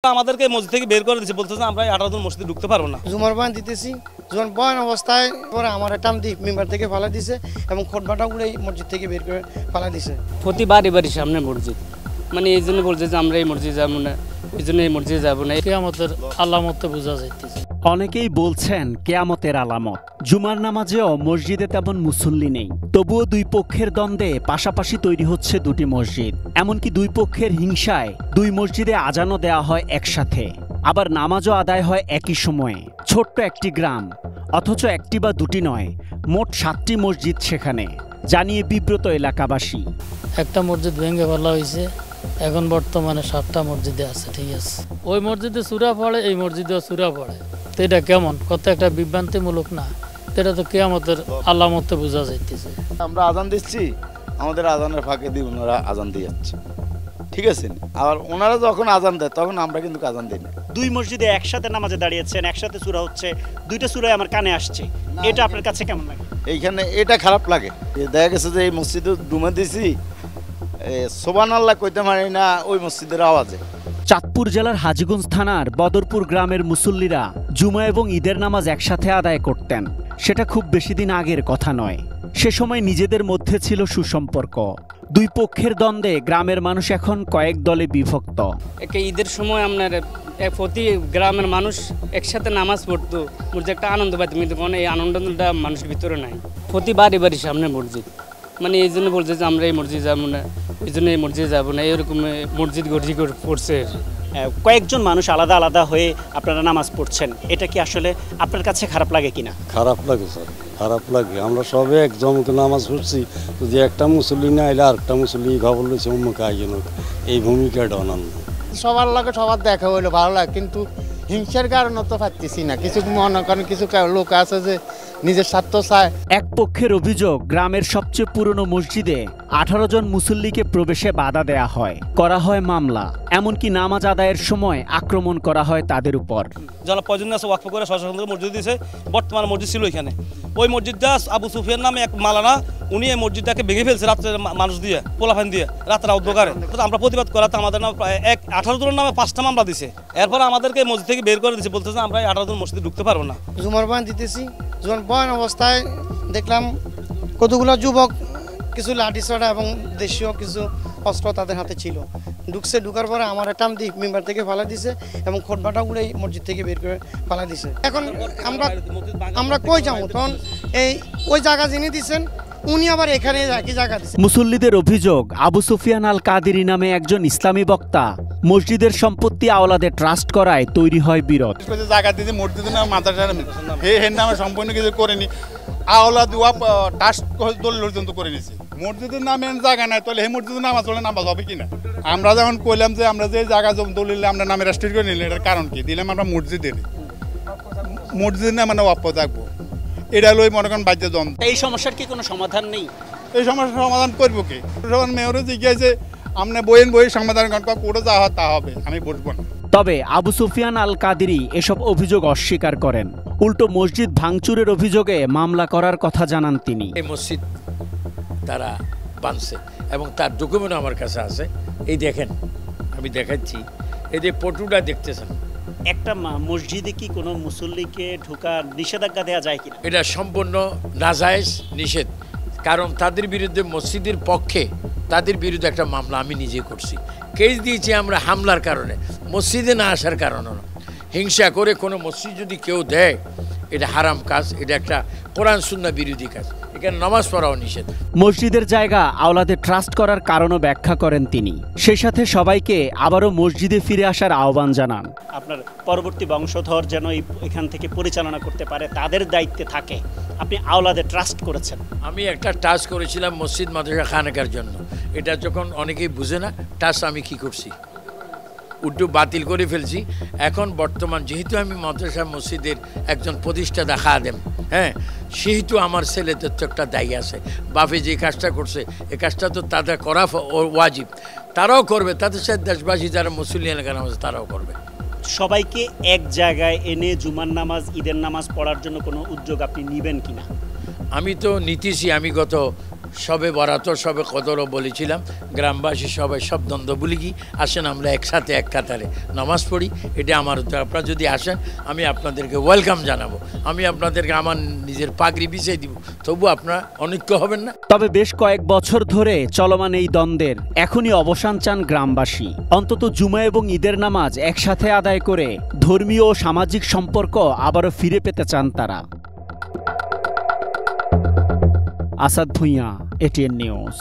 আমাদেরকে মসজিদ থেকে বের করে দিয়েছে, বলতেছে আমরা 18 জন মসজিদে ঢুকতে পারবো না। জুমার বয়ান দিতেছি, জুমার বয়ান অবস্থায় পরে আমার টান দিয়ে মেম্বার থেকে ফালা দিছে এবং খুতবাটা উড়ে মসজিদ থেকে বের করে ফালা দিছে। প্রতিবারই বাড়ির সামনে মসজিদ, মানে এই জন্য বলছে যে আমরা এই মসজিদে যাবো না, এই জন্য এই মসজিদে যাবো না। কিয়ামতের আলামত বোঝা যাইতেছে। অনেকেই বলছেন কেয়ামতের আলামত। জুমার নামাজেও মসজিদে তেমন মুসল্লি নেই, তবুও দুই পক্ষের দ্বন্দ্বে পাশাপাশি তৈরি হচ্ছে দুটি মসজিদ। এমনকি দুই পক্ষের হিংসায় দুই মসজিদে আজানও দেওয়া হয় একসাথে, আবার নামাজও আদায় হয় একই সময়ে। ছোট্ট একটি গ্রাম, অথচ একটি বা দুটি নয়, মোট 7টি মসজিদ সেখানে, জানিয়ে বিব্রত এলাকাবাসী। একটা মসজিদ ভেঙে ফেলা হয়েছে, এখন বর্তমানে 7টা মসজিদে আছে। ঠিক আছে, ওই মসজিদে সূরা পড়ে, এই মসজিদেও সূরা পড়ে, তো এটা কেমন? কত একটা বিভ্রান্তিমূলক না? এটা তো কিয়ামতের আলামতে বোঝা যাইতেছে। আমরা আজান দিচ্ছি, আমাদের আজানের ফাঁকে দিয়ে ওনারা আজান দিয়ে যাচ্ছে, ঠিক আছে। আর ওনারা যখন আজান দেয় তখন আমরা কিন্তু আজান দিই না। দুই মসজিদে একসাথে নামাজে দাঁড়িয়েছেন, একসাথে সূরা হচ্ছে, দুইটা সূরাই আমার কানে আসছে, এটা আপনার কাছে কেমন লাগে? এইখানে এটা খারাপ লাগে। দেখা গেছে যে এই মসজিদে ডুমে দিছি, সুবহানাল্লাহ কইতে পারি না ওই মসজিদের আওয়াজে। চাঁদপুর জেলার হাজীগঞ্জ থানার বদরপুর গ্রামের মুসল্লিরা জুমা এবং ঈদের নামাজ একসাথে আদায় করতেন। সেটা খুব বেশি দিন আগের কথা নয়। সে সময় নিজেদের মধ্যে ছিল সুসম্পর্ক। দুই পক্ষের দ্বন্দ্বে গ্রামের মানুষ এখন কয়েক দলে বিভক্ত। একটা ঈদের সময় আপনার প্রতি গ্রামের মানুষ একসাথে নামাজ পড়তো, মসজিদ একটা আনন্দ পাইতো, কিন্তু এই আনন্দটা মানুষের ভিতরে নাই। প্রতিবারই বাড়ির সামনে মসজিদ, মানে এই জন্য বলছে যে আমরা এই মসজিদে যাবো না, এই জন্য এই মসজিদে যাবো না, এরকম মসজিদ গঠি করে পড়ছে। কয়েকজন মানুষ আলাদা আলাদা হয়ে আপনারা নামাজ পড়ছেন, এটা কি আসলে আপনার কাছে খারাপ লাগে কিনা? খারাপ লাগে স্যার, খারাপ লাগে। আমরা সবে এক জমকে নামাজ পড়ছি, যদি একটা মুসল্লি না এলে আরেকটা মুসল্লি খবর লইছে অমুক আয়োজন, এই ভূমিকাটা অনন্য। সবার লাগে সবার দেখা হইলো ভালো লাগে, কিন্তু হিংসার কারণে তো পারতেছি না। কিছু মনে করেন কিছু লোক আছে যে নিজের স্বার্থ চায়। এক পক্ষের অভিযোগ, গ্রামের সবচেয়ে পুরনো মসজিদে 18 জন মুসল্লিকে প্রবেশে বাধা দেয়া হয়, করা হয় মামলা, এমনকি নামাজ আদায়ের সময় আক্রমণ করা হয় তাদের উপর। যারা প্রয়োজন আছে ওয়াকফ করে সশস্ত্র মসজিদ দিয়েছে, বর্তমানে মসজিদ ছিল এখানে। ওই মসজিদটা আবু সুফিয়ান নামে এক মালানা, উনি এই মসজিদটাকে ভেঙে ফেলছে রাত্রে, মানুষ দিয়ে পোলাফান দিয়ে রাত্রে অন্ধকারে। আমরা প্রতিবাদ করাতে আমাদের নামে প্রায় 18 জনের নামে 5টা মামলা দিছে। এরপর আমাদেরকে মসজিদ থেকে বের করে দিয়েছে, বলতেছে আমরা 18 জন মসজিদে ঢুকতে পারবো না। জুমার বয়ান দিতেছি, জুমার বয়ান অবস্থায় দেখলাম কতগুলো যুবক, কিছু লাঠি ছড়া এবং দেশীয় কিছু অস্ত্র তাদের হাতে ছিল। ঢুকার পরে আমার টান দিয়ে মেম্বার থেকে ফালা দিছে এবং খুতবাটা উড়ে মসজিদ থেকে বের করে ফালা দিছে। এখন আমরা কই যাবো? তখন ওই জায়গা যিনি দিচ্ছেন উনি আবার এখানে একই জায়গা দিচ্ছেন। মুসল্লিদের অভিযোগ, আবু সুফিয়ান আল কাদেরী নামে একজন ইসলামী বক্তা মসজিদের সম্পত্তি আওলাদের ট্রাস্ট করায় তৈরি হয় বিরোধ। জায়গা দিতে মসজিদের নাম মাদ্রাসার নামে সম্পূর্ণ কিছু করেনি, আওলা দুয়া ট্রাস্ট দলিল পর্যন্ত করে নিছে। মসজিদের নামে জায়গা নাই, তাহলে এই মসজিদের নাম আসলে নামাজ হবে কিনা? আমরা যখন কইলাম যে আমরা যে জায়গা দলিল আমরা নামে রেজিস্ট্রি করে নিলাম, এটার কারণ কি? দিলাম আমরা মসজিদের নামে মানে ওয়াক্ফ থাকবো, এটা লই মনে করেন বাজ্য জন। এই সমস্যার কি কোনো সমাধান নেই? এই সমস্যার সমাধান করবো কি? মেয়রে জিজ্ঞাসা আপনি বইয়ের সমাধান করে যা হয় তা হবে, আমি বসবো না। তবে আবু সুফিয়ান আল কাদেরী এসব অভিযোগ অস্বীকার করেন। উল্টো মসজিদ ভাঙচুরের অভিযোগে মামলা করার কথা জানান তিনি। এই মসজিদ তারা বানছে এবং তার ডকুমেন্ট আমার কাছে আছে। এই দেখেন, আমি দেখাচ্ছি, এই যে পটুটা দেখতেছেন। একটা মসজিদে কি কোনো মুসল্লিকে ঢোকার নিষেধাজ্ঞা দেওয়া যায় কিনা? এটা সম্পূর্ণ নাজায়েজ, নিষেধ। কারণ তাদের বিরুদ্ধে, মসজিদের পক্ষে তাদের বিরুদ্ধে একটা মামলা আমি নিজে করছি। কেস দিয়েছি আমরা হামলার কারণে, মসজিদে না আসার কারণে না। হিংসা করে কোনো মসজিদ যদি কেউ দেয়, এটা হারাম কাজ, এটা একটা কোরআন সুন্নাহ বিরোধী কাজ। এখানে নামাজ পড়াও নিষেধ। মসজিদের জায়গা আওলাদের ট্রাস্ট করার কারণও ব্যাখ্যা করেন তিনি। সেই সাথে সবাইকে আবারও মসজিদে ফিরে আসার আহ্বান জানান। আপনার পরবর্তী বংশধর যেন এখান থেকে পরিচালনা করতে পারে, তাদের দায়িত্বে থাকে। আপনি আওলাদের ট্রাস্ট করেছেন। আমি একটা টাস্ক করেছিলাম মসজিদ মাদ্রাসা খানেকার জন্য। এটা যখন অনেকেই বুঝে না, টাস্ক আমি কি করছি, উল্টো বাতিল করে ফেলছি। এখন বর্তমান যেহেতু আমি মাদ্রাসা মসজিদের একজন প্রতিষ্ঠাতা খাদেম, হ্যাঁ, সেহেতু আমার ছেলেদের তো একটা দায়ী আছে। বাপে যে কাজটা করছে, এই কাজটা তো তাদের করা ওয়াজিব, তারাও করবে। তাদের সাথে দেশবাসী যারা মুসলিম এলাকার নামাজ তারাও করবে। সবাইকে এক জায়গায় এনে জুমার নামাজ, ঈদের নামাজ পড়ার জন্য কোনো উদ্যোগ আপনি নেবেন কিনা? আমি তো নিতেছি। আমি গত সবে বরাতর সবে কদরও বলেছিলাম গ্রামবাসী সবাই সব দ্বন্দ্ব ভুলে গিয়ে আসেন আমরা একসাথে এক কাতারে নামাজ পড়ি। এটা আমার উত্তর। আপনারা যদি আসেন আমি আপনাদেরকে ওয়েলকাম জানাবো, আমি আপনাদেরকে আমার নিজের পাগড়ি বিছিয়ে দিব, তবু আপনারা অনৈক্য হবেন না। তবে বেশ কয়েক বছর ধরে চলমান এই দ্বন্দ্বের এখনই অবসান চান গ্রামবাসী। অন্তত জুমা এবং ঈদের নামাজ একসাথে আদায় করে ধর্মীয় ও সামাজিক সম্পর্ক আবারও ফিরে পেতে চান তারা। Asad Bhuiyan, ATN news.